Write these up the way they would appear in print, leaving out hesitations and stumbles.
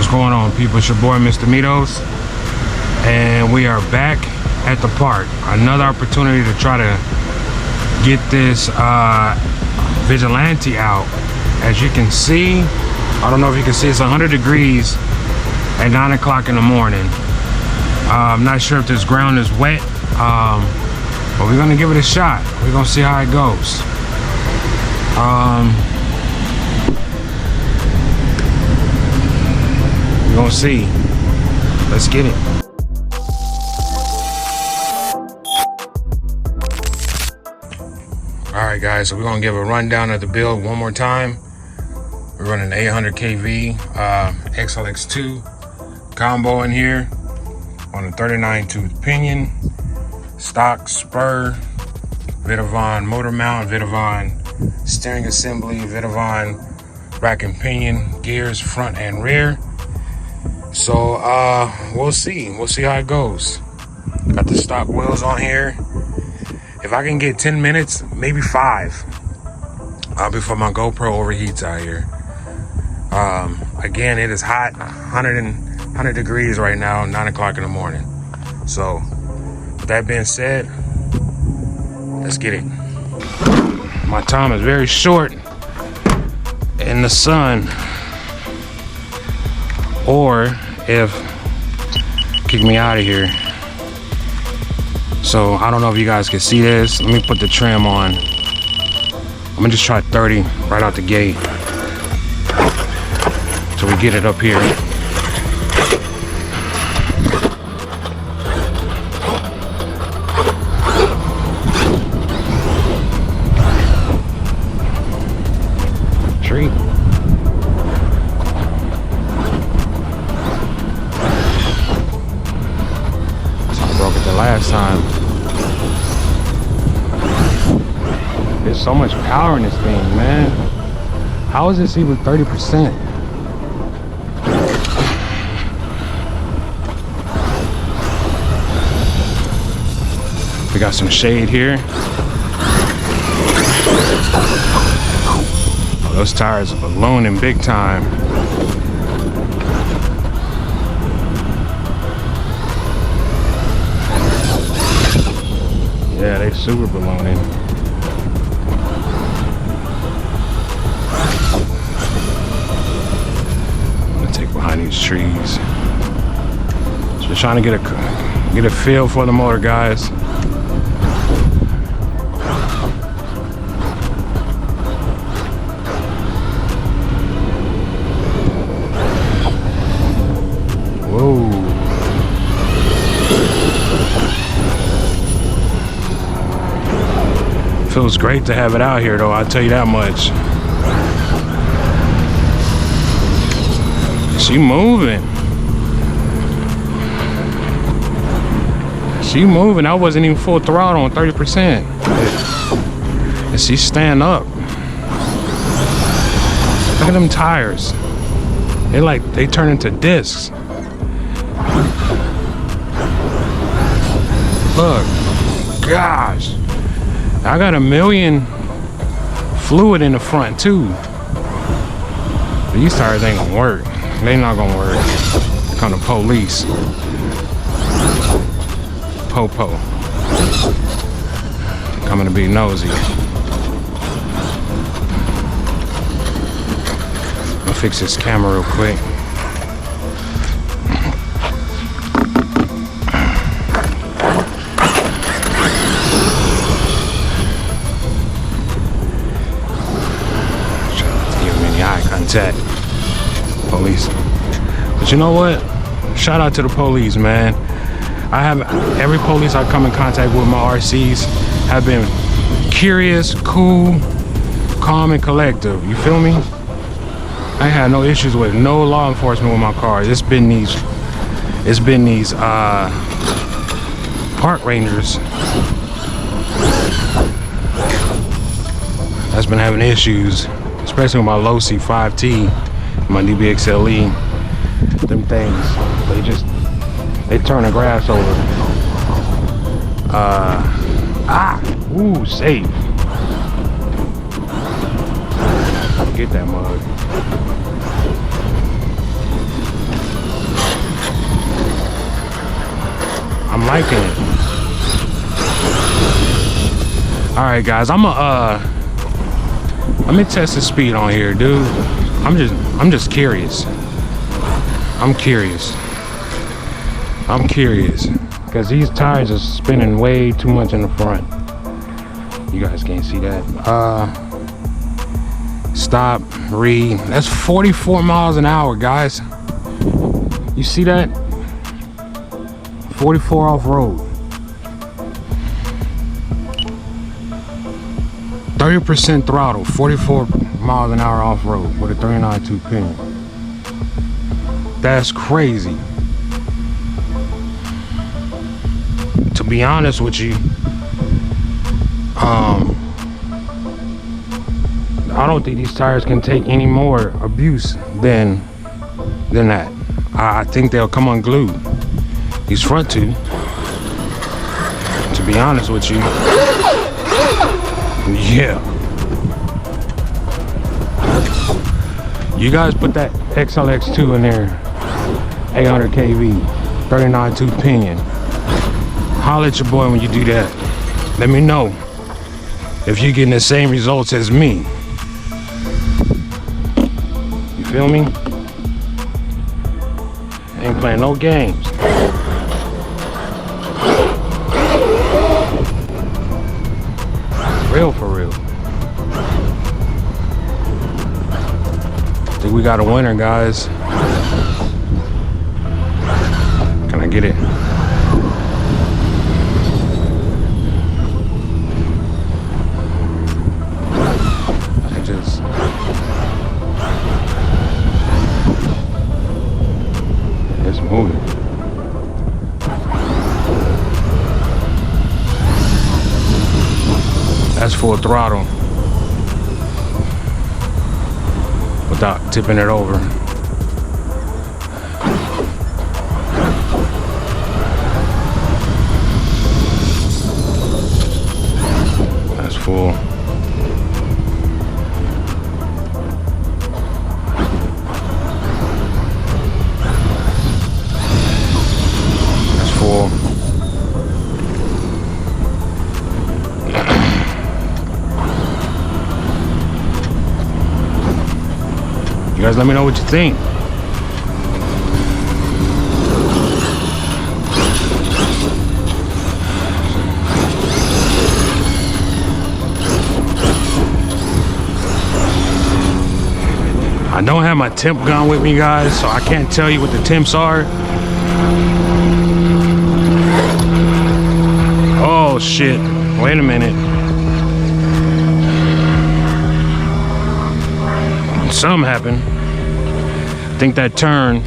What's going on, people? It's your boy Mr. Mitos, and we are back at the park. Another opportunity to try to get this Vigilante out. As you can see, I don't know if you can see, it's 100 degrees at 9 o'clock in the morning. I'm not sure if this ground is wet, but we're gonna give it a shot. We're gonna see how it goes. We're gonna see. Let's get it. All right, guys, so we're gonna give a rundown of the build one more time. We're running the 800 kV XLX2 combo in here on a 39 tooth pinion, stock spur, Vitavon motor mount, Vitavon steering assembly, Vitavon rack and pinion gears front and rear. So we'll see how it goes. Got the stock wheels on here. If I can get 10 minutes, maybe 5, before my GoPro overheats out here. Again, it is hot, 100 degrees right now, 9 o'clock in the morning. So with that being said, let's get it. My time is very short in the sun, or if kick me out of here. So I don't know if you guys can see this. Let me put the trim on. I'm gonna just try 30 right out the gate till we get it up here. Tree. Broke it the last time. There's so much power in this thing, man. How is this even 30%? We got some shade here. Oh, those tires are ballooning big time. Yeah, they super ballooning. I'm gonna take behind these trees. Just trying to get a feel for the motor, guys. Whoa. Feels great to have it out here, though, I'll tell you that much. She moving. She moving. I wasn't even full throttle on 30%. And she's stand up. Look at them tires. They turn into discs. Look. Gosh. I got 1 million fluid in the front too. These tires ain't gonna work. They not gonna work. Come the police. Popo. Coming to be nosy. I'll fix this camera real quick. Contact police, but you know what? Shout out to the police, man. I have every police I come in contact with, my RCs have been curious, cool, calm, and collective. You feel me? I had no issues with no law enforcement with my cars. It's been these park rangers that's been having issues. Especially with my low C5T, my DBXLE, them things, they turn the grass over. Ooh, safe. Get that mug. I'm liking it. All right, guys, let me test the speed on here, dude. I'm just curious. I'm curious because these tires are spinning way too much in the front. You guys can't see that. Stop, read. That's 44 miles an hour, guys. You see that? 44 off-road. 30% throttle, 44 miles an hour off-road with a 39.2 Pinion. That's crazy. To be honest with you, I don't think these tires can take any more abuse than that. I think they'll come unglued. These front two, to be honest with you, yeah. You guys put that XLX2 in there, 800 kV, 39.2 Pinion. Holla at your boy when you do that. Let me know if you're getting the same results as me. You feel me? Ain't playing no games. Real for real. I think we got a winner, guys. Can I get it? It's moving. That's full throttle without tipping it over. That's full. That's full. You guys let me know what you think. I don't have my temp gun with me, guys, so I can't tell you what the temps are. Oh shit, wait a minute. Something happened. I think that turn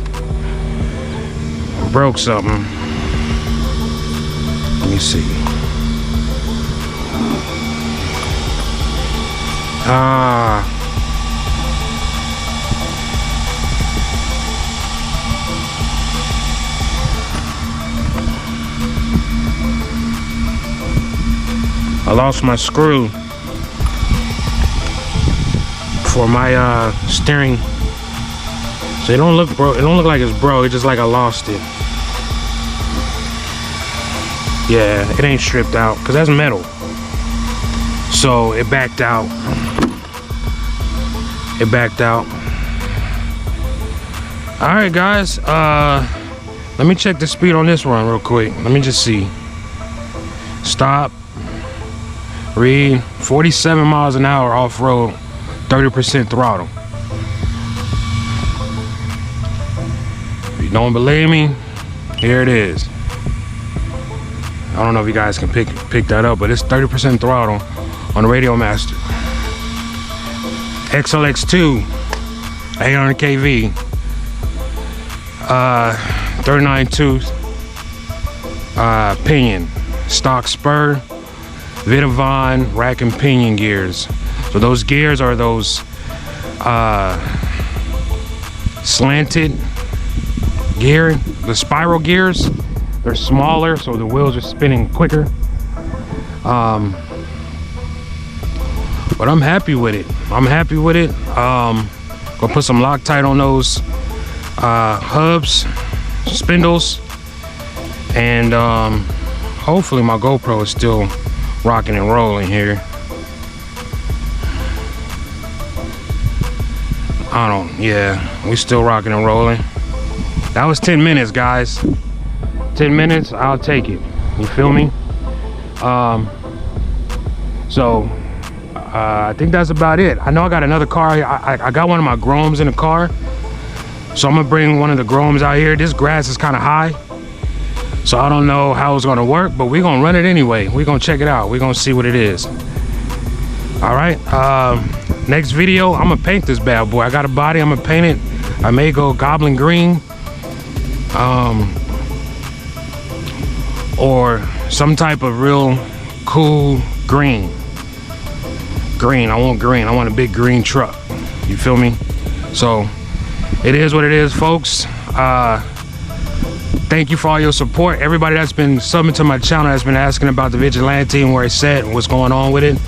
broke something. Let me see. I lost my screw for my steering. So it don't look broke. It don't look like it's broke. It's just like I lost it. Yeah, it ain't stripped out because that's metal. So it backed out. It backed out. All right, guys. Let me check the speed on this run real quick. Let me just see. Stop. Read. 47 miles an hour off road. 30% throttle. If you don't believe me, here it is. I don't know if you guys can pick that up, but it's 30% throttle on the Radio Master. XLX2, 800 kV, 39.2 Pinion, stock spur, Vitavon rack and pinion gears. So those gears are those slanted gear, the spiral gears. They're smaller, so the wheels are spinning quicker. But I'm happy with it. Gonna put some Loctite on those hubs, spindles, And hopefully my GoPro is still rocking and rolling here. Yeah, we still rocking and rolling. That was 10 minutes, guys. 10 minutes, I'll take it. You feel me? I think that's about it. I know I got another car. I got one of my Groms in the car. So I'm gonna bring one of the Groms out here. This grass is kind of high, so I don't know how it's gonna work, but we're gonna run it anyway. We're gonna check it out. We're gonna see what it is. All right, next video, I'm gonna paint this bad boy. I got a body, I'm gonna paint it. I may go goblin green, or some type of real cool green. I want green. I want a big green truck. You feel me? So it is what it is, folks. Thank you for all your support. Everybody that's been subbing to my channel has been asking about the Vigilante and where it's at and what's going on with it.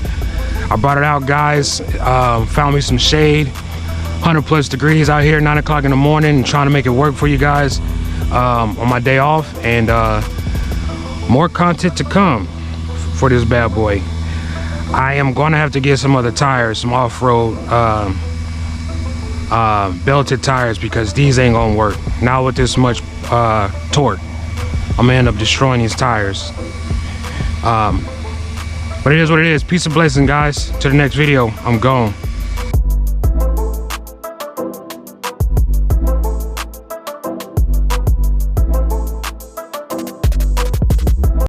I brought it out, guys. Found me some shade. 100+ degrees out here, 9 o'clock in the morning, and trying to make it work for you guys on my day off. And more content to come for this bad boy. I am going to have to get some other tires, some off-road belted tires, because these ain't gonna work. Not with this much torque. I'm gonna end up destroying these tires. But it is what it is. Peace and blessing, guys. To the next video. I'm gone.